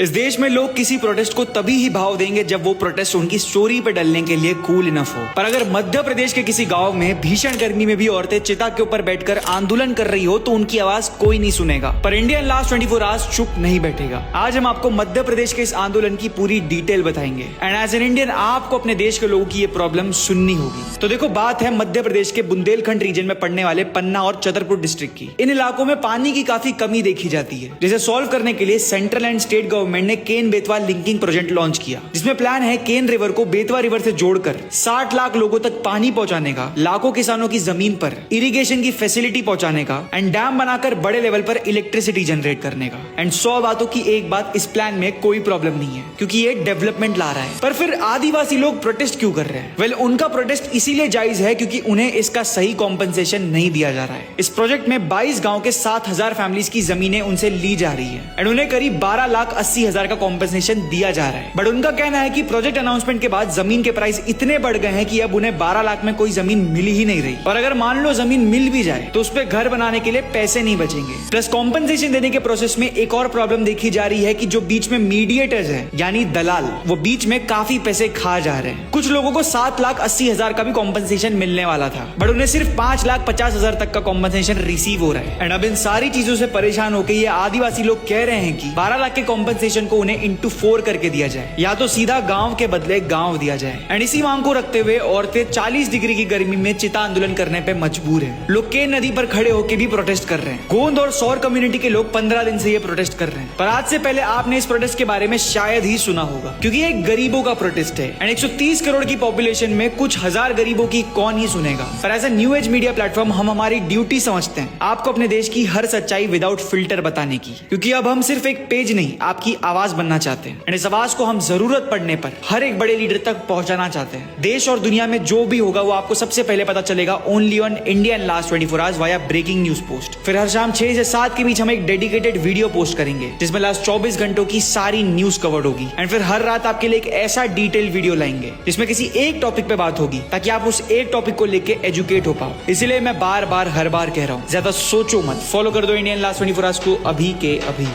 इस देश में लोग किसी प्रोटेस्ट को तभी ही भाव देंगे जब वो प्रोटेस्ट उनकी स्टोरी पे डालने के लिए कूल इनफ हो। पर अगर मध्य प्रदेश के किसी गांव में भीषण गर्मी में भी औरतें चिता के ऊपर बैठकर आंदोलन कर रही हो तो उनकी आवाज कोई नहीं सुनेगा। पर इंडियन लास्ट 24 आवर्स चुप नहीं बैठेगा। आज हम आपको मध्य प्रदेश के इस आंदोलन की पूरी डिटेल बताएंगे एंड एज एन इंडियन आपको अपने देश के लोगों की ये प्रॉब्लम सुननी होगी। तो देखो, बात है मध्य प्रदेश के बुंदेलखंड रीजन में पड़ने वाले पन्ना और छतरपुर डिस्ट्रिक्ट की। इन इलाकों में पानी की काफी कमी देखी जाती है, जिसे सॉल्व करने के लिए सेंट्रल एंड स्टेट गवर्नमेंट ने Ken Betwa linking project launch किया, जिसमें प्लान है केन रिवर को बेतवा रिवर से जोड़कर 60 लाख लोगों तक पानी पहुंचाने का, लाखों किसानों की जमीन पर इरिगेशन की फैसिलिटी पहुंचाने का एंड डैम बनाकर बड़े लेवल पर इलेक्ट्रिसिटी जनरेट करने का। एंड 100 बातों की एक बात, इस प्लान में कोई प्रॉब्लम नहीं है क्योंकि ये डेवलपमेंट ला रहा है। पर फिर आदिवासी लोग प्रोटेस्ट क्यों कर रहे हैं? वेल, उनका प्रोटेस्ट इसीलिए जायज है क्योंकि उन्हें इसका सही कॉम्पनसेशन नहीं दिया जा रहा है। इस प्रोजेक्ट में 22 गांव के 7000 फैमिलीज की जमीनें उनसे ली जा रही है एंड उन्हें करीब 12,80,000 का कॉम्पनसेशन दिया जा रहा है। बट उनका कहना है कि प्रोजेक्ट अनाउंसमेंट के बाद जमीन के प्राइस इतने बढ़ गए हैं कि अब उन्हें 12 लाख में कोई जमीन मिल ही नहीं रही। और अगर मान लो जमीन मिल भी जाए तो उस पर घर बनाने के लिए पैसे नहीं बचेंगे। प्लस कॉम्पनसेशन देने के प्रोसेस में एक और प्रॉब्लम देखी जा रही है कि जो बीच में मीडिएटर्स हैं, यानी दलाल, वो बीच में काफी पैसे खा जा रहे हैं। कुछ लोगों को 7,80,000 का भी कॉम्पनसेशन मिलने वाला था, बट उन्हें सिर्फ 5,50,000 तक का कॉम्पनसेशन रिसीव हो रहा है। एंड अब इन सारी चीजों से परेशान होकर ये आदिवासी लोग कह रहे हैं कि 12 लाख के कॉम्पनसेशन को उन्हें इंटू 4 करके दिया जाए, या तो सीधा गांव के बदले गांव दिया जाए। एंड इसी मांग को रखते हुए औरतें 40 डिग्री की गर्मी में चिता आंदोलन करने पे मजबूर है। लोग केन नदी पर खड़े होकर भी प्रोटेस्ट कर रहे हैं। गोंद और सौर कम्युनिटी के लोग 15 दिन से ये प्रोटेस्ट कर रहे हैं। पर आज से पहले आपने इस प्रोटेस्ट के बारे में शायद ही सुना होगा क्योंकि ये गरीबों का प्रोटेस्ट है एंड 130 करोड़ की पॉपुलेशन में कुछ हजार गरीबों की कौन ही सुनेगा। पर as a new age media platform हम हमारी ड्यूटी समझते हैं आपको अपने देश की हर सच्चाई विदाउट फिल्टर बताने की, क्योंकि अब हम सिर्फ एक पेज नहीं, आपकी आवाज बनना चाहते हैं एंड इस आवाज को हम जरूरत पड़ने पर हर एक बड़े लीडर तक पहुंचाना चाहते हैं। देश और दुनिया में जो भी होगा वो आपको सबसे पहले पता चलेगा only on Indian last 24 hours via breaking news post. फिर हर शाम 6 से 7 के बीच हम एक डेडिकेटेड वीडियो पोस्ट करेंगे जिसमें लास्ट 24 घंटों की सारी न्यूज कवर्ड होगी। एंड फिर हर रात आपके लिए एक ऐसा डिटेल वीडियो लाएंगे जिसमें किसी एक टॉपिक पे बात होगी ताकि आप उस एक टॉपिक को लेके एजुकेट हो पाओ। इसलिए मैं बार बार हर बार कह रहा हूँ, ज्यादा सोचो मत, फॉलो कर दो इंडियन लास्ट 24 आवर्स को अभी के अभी।